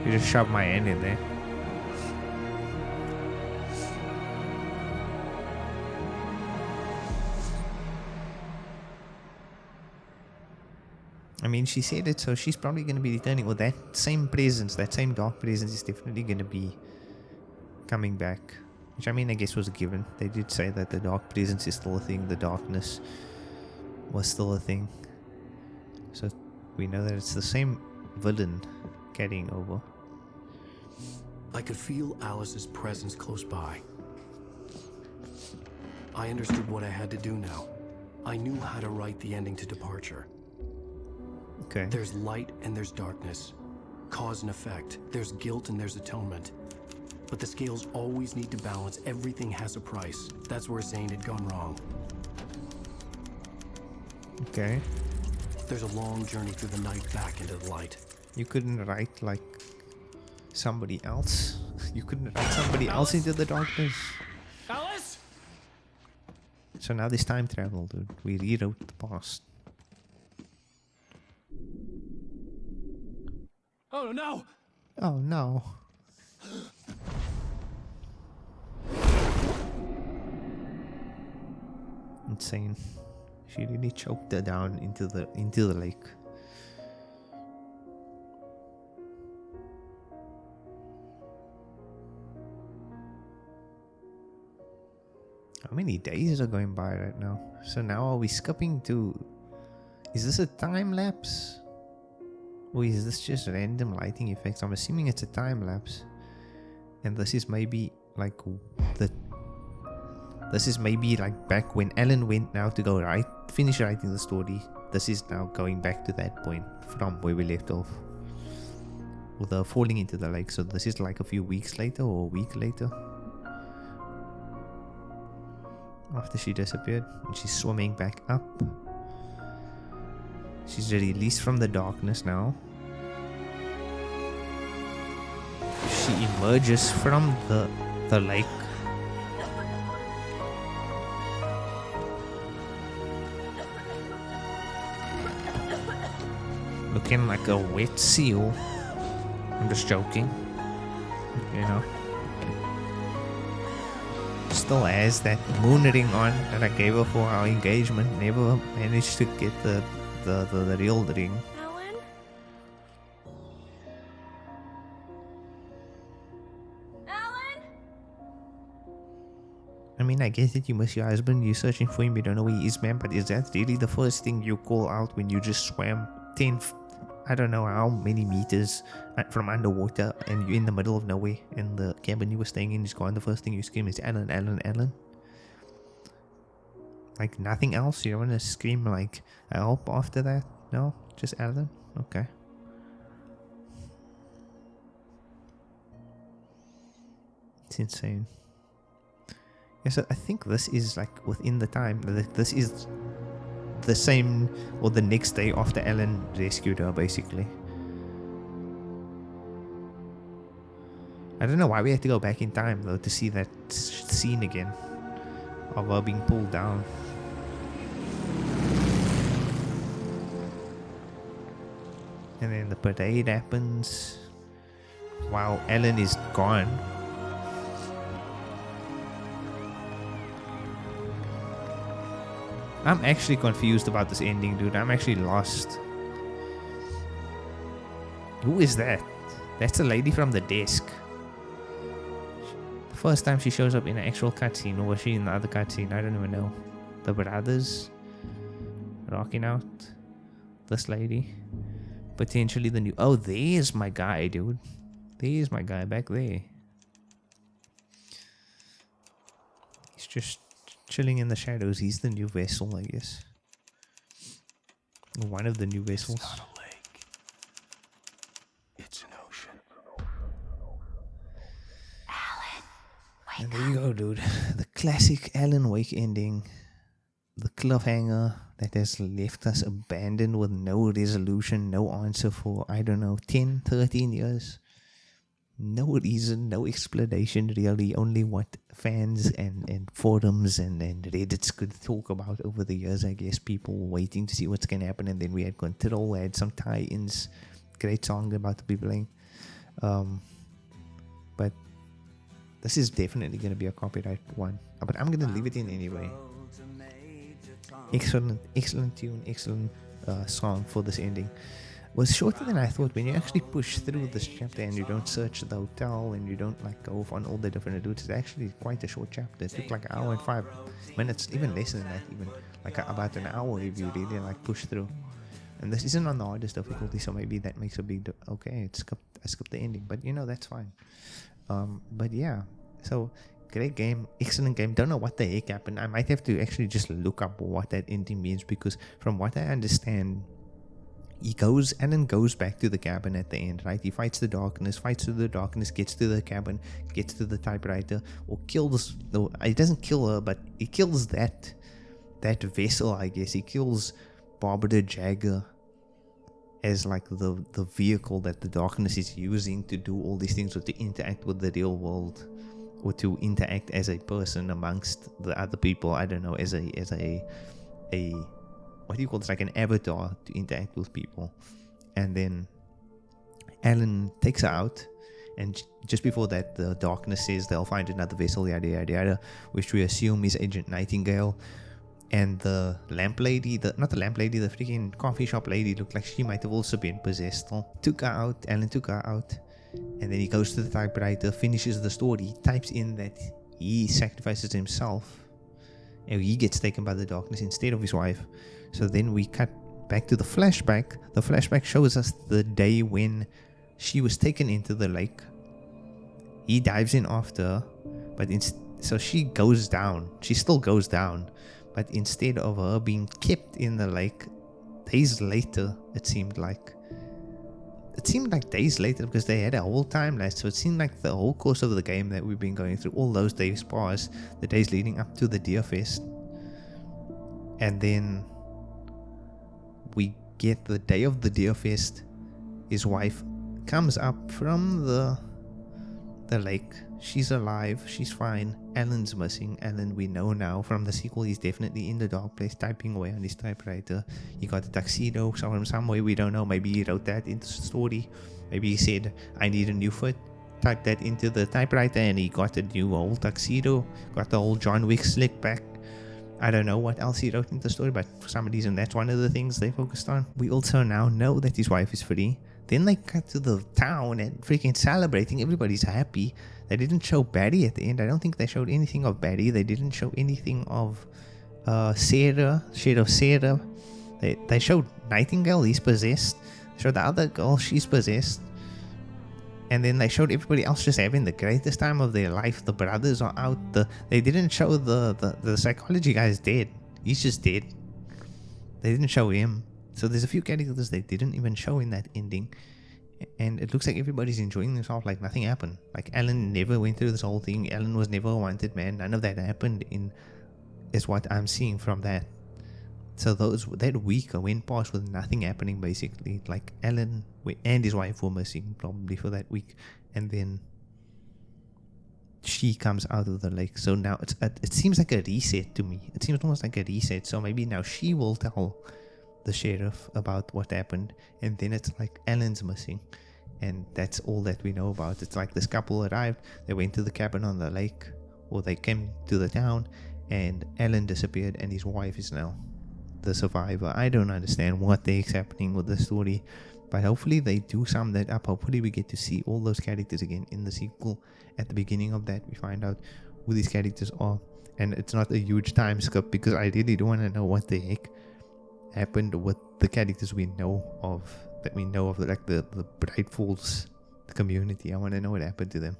You just shoved my hand in there. I mean, she said it, so she's probably going to be returning. Well, that same presence, that same dark presence is definitely going to be coming back. Which, I mean, I guess was a given. They did say that the dark presence is still a thing. The darkness was still a thing. So, we know that it's the same villain carrying over. I could feel Alice's presence close by. I understood what I had to do now. I knew how to write the ending to Departure. Okay. There's light and there's darkness. Cause and effect. There's guilt and there's atonement. But the scales always need to balance. Everything has a price. That's where Zane had gone wrong. Okay. There's a long journey through the night back into the light. You couldn't write like somebody else. You couldn't write somebody else into the darkness. Alice? So now this time travel, dude. We rewrote the past. Oh no! Oh no. Insane. She really choked her down into the lake. How many days are going by right now? So now are we skipping to... Is this a time lapse? Or is this just random lighting effects? I'm assuming it's a time lapse. And this is maybe like This is maybe like back when Alan went now to go finish writing the story. This is now going back to that point from where we left off. With her falling into the lake. So this is like a few weeks later or a week later. After she disappeared. And she's swimming back up. She's released from the darkness now. She emerges from the lake. Looking like a wet seal. I'm just joking. You know. Still has that moon ring on that I gave her for our engagement. Never managed to get the real ring. Alan? Alan? I mean, I get it, you miss your husband, you're searching for him, you don't know where he is, man, but is that really the first thing you call out when you just swam 10, I don't know how many meters from underwater and you're in the middle of nowhere and the cabin you were staying in is gone? The first thing you scream is Alan, Alan, Alan. Like nothing else? You don't want to scream like help after that? No? Just Alan? Okay. It's insane. Yeah, so I think this is like within the time. This is the same or the next day after Alan rescued her, basically. I don't know why we had to go back in time though to see that scene again of her being pulled down. And then the parade happens while Alan is gone. I'm actually confused about this ending, dude. I'm actually lost. Who is that? That's the lady from the desk. The first time she shows up in an actual cutscene, or was she in the other cutscene? I don't even know. The brothers rocking out. This lady. Potentially the new... Oh, there's my guy, dude. There's my guy back there. He's just chilling in the shadows. He's the new vessel, I guess. One of the new vessels. It's not a lake. It's an ocean. And there you go, dude. The classic Alan Wake ending. The cliffhanger that has left us abandoned with no resolution, no answer for, I don't know, 10, 13 years. No reason, no explanation really, only what fans and forums and Reddits could talk about over the years, I guess. People waiting to see what's going to happen, and then we had Control, we had some tie-ins, great song about to be playing. But this is definitely going to be a copyright one. But I'm going to leave it in anyway. Excellent tune, excellent song for this ending. Was shorter than I thought. When you actually push through this chapter and you don't search the hotel and you don't like go off on all the different routes, it's actually quite a short chapter. It took like an hour and 5 minutes, even less than that, even like about an hour if you really like push through. And this isn't on the hardest difficulty, so maybe that makes a big okay. I skipped the ending, but you know, that's fine. But yeah, so great game, excellent game. Don't know what the heck happened. I might have to actually just look up what that ending means, because from what I understand, Alan goes back to the cabin at the end, right? He fights through the darkness, gets to the cabin, gets to the typewriter, or kills, no, he doesn't kill her, but he kills that vessel, I guess. He kills Barbara Jagger as like the vehicle that the darkness is using to do all these things, or to interact with the real world, or to interact as a person amongst the other people. I don't know, as a what do you call this, like an avatar to interact with people. And then Alan takes her out, and just before that, the darkness says they'll find another vessel, yada yada yada, which we assume is Agent Nightingale. And the lamp lady, the freaking coffee shop lady, looked like she might have also been possessed. Alan took her out, and then he goes to the typewriter, finishes the story, types in that he sacrifices himself, and he gets taken by the darkness instead of his wife. So then we cut back to the flashback. The flashback shows us the day when she was taken into the lake. He dives in after her, but so she goes down. She still goes down, but instead of her being kept in the lake, days later, it seemed like days later, because they had a whole time lapse. So it seemed like the whole course of the game that we've been going through, all those days past, the days leading up to the Deer Fest. And then we get the day of the Deer Fest. His wife comes up from the lake. She's alive. She's fine. Alan's missing. Alan, we know now from the sequel, he's definitely in the dark place, typing away on his typewriter. He got a tuxedo from some way, we don't know. Maybe he wrote that into the story. Maybe he said, I need a new foot. Typed that into the typewriter, and he got a new old tuxedo. Got the old John Wick slick back. I don't know what else he wrote in the story, but for some reason that's one of the things they focused on. We also now know that his wife is free. Then they cut to the town and freaking celebrating. Everybody's happy. They didn't show Barry at the end. I don't think they showed anything of Barry. They didn't show anything of Sarah. They showed Nightingale, he's possessed. They showed the other girl, she's possessed. And then they showed everybody else just having the greatest time of their life. The brothers are out. They didn't show the psychology guy is dead. He's just dead. They didn't show him. So there's a few characters they didn't even show in that ending. and it looks like everybody's enjoying themselves like nothing happened. Like Alan never went through this whole thing. Alan was never a wanted man. None of that happened is what I'm seeing from that. So that week I went past with nothing happening basically. Like Alan and his wife were missing probably for that week, and then she comes out of the lake. So now it seems like a reset to me. It seems almost like a reset. So maybe now she will tell the sheriff about what happened, and then it's like Alan's missing, and that's all that we know about. It's like this couple arrived, they went to the cabin on the lake, or they came to the town, and Alan disappeared, and his wife is now the survivor. I don't understand what the heck's happening with the story, but hopefully they do sum that up. Hopefully we get to see all those characters again in the sequel. At the beginning of that we find out who these characters are, and it's not a huge time skip because I really do want to know what the heck happened with the characters we know of, like the Bright Falls community. I want to know what happened to them.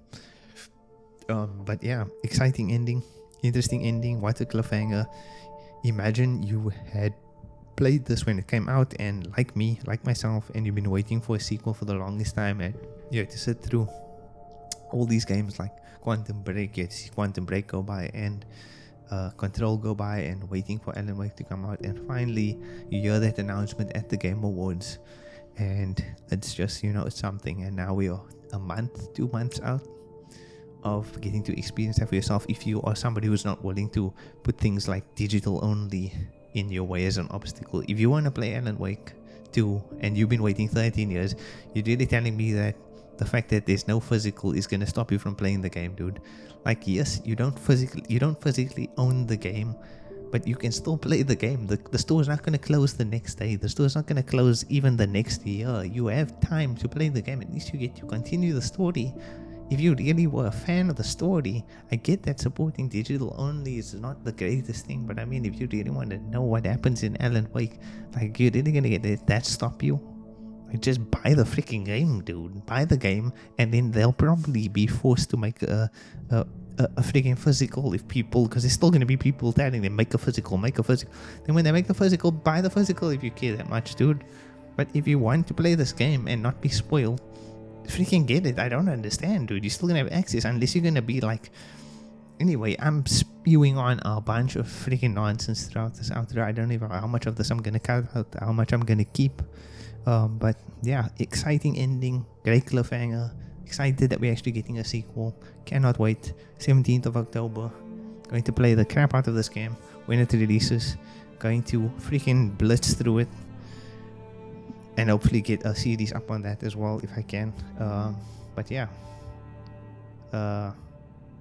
But yeah, exciting ending, interesting ending. What a cliffhanger. Imagine you had played this when it came out, and like me, like myself, and you've been waiting for a sequel for the longest time, and you had to sit through all these games like Quantum Break, you had to see Quantum Break go by, and Control go by, and waiting for Alan Wake to come out, and finally you hear that announcement at the Game Awards, and it's just, it's something. And now we are 2 months out of getting to experience that for yourself. If you are somebody who's not willing to put things like digital only in your way as an obstacle, if you want to play Alan Wake 2 and you've been waiting 13 years, you're really telling me that the fact that there's no physical is going to stop you from playing the game, dude. Like, yes, you don't physically own the game, but you can still play the game. The store's not going to close the next day. The store's not going to close even the next year. You have time to play the game. At least you get to continue the story. If you really were a fan of the story, I get that supporting digital only is not the greatest thing, but I mean, if you really want to know what happens in Alan Wake, like, you're really going to get that stop you? Like, just buy the freaking game, dude. Buy the game, and then they'll probably be forced to make a freaking physical if people, because there's still going to be people telling them, make a physical. Then when they make the physical, buy the physical if you care that much, dude. But if you want to play this game and not be spoiled, freaking get it. I don't understand, dude. You're still gonna have access unless you're gonna be like... Anyway, I'm spewing on a bunch of freaking nonsense throughout this outro. I don't even know how much of this I'm gonna cut out, how much I'm gonna keep. But yeah, exciting ending, great cliffhanger. Excited that we're actually getting a sequel. Cannot wait. 17th of October. Going to play the crap out of this game when it releases. Going to freaking blitz through it. And hopefully get a series up on that as well if I can. But yeah.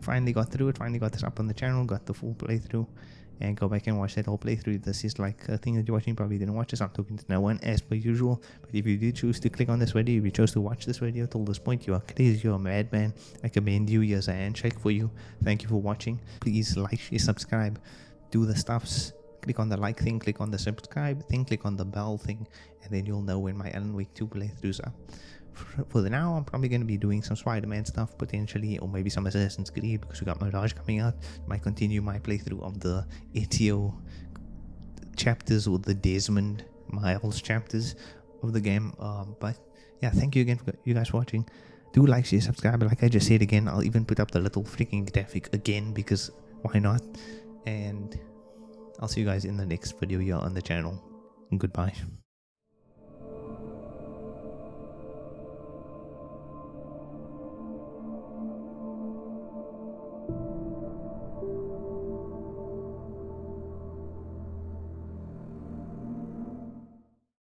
Finally got through it. Finally got this up on the channel. Got the full playthrough. And go back and watch that whole playthrough. This is like a thing that you're watching. Probably didn't watch this. I'm talking to no one as per usual. But if you did choose to click on this video, if you chose to watch this video till this point, you are crazy. You're a madman. I commend you. Here's a handshake for you. Thank you for watching. Please like, share, subscribe. Do the stuffs. Click on the like thing, click on the subscribe thing, click on the bell thing, and then you'll know when my Alan Wake 2 playthroughs are. For the now, I'm probably going to be doing some Spider-Man stuff potentially, or maybe some Assassin's Creed because we got Mirage coming out. Might continue my playthrough of the Ezio chapters or the Desmond Miles chapters of the game. But yeah, thank you again for you guys watching. Do like, share, subscribe. Like I just said again, I'll even put up the little freaking graphic again because why not? And I'll see you guys in the next video here on the channel. Goodbye.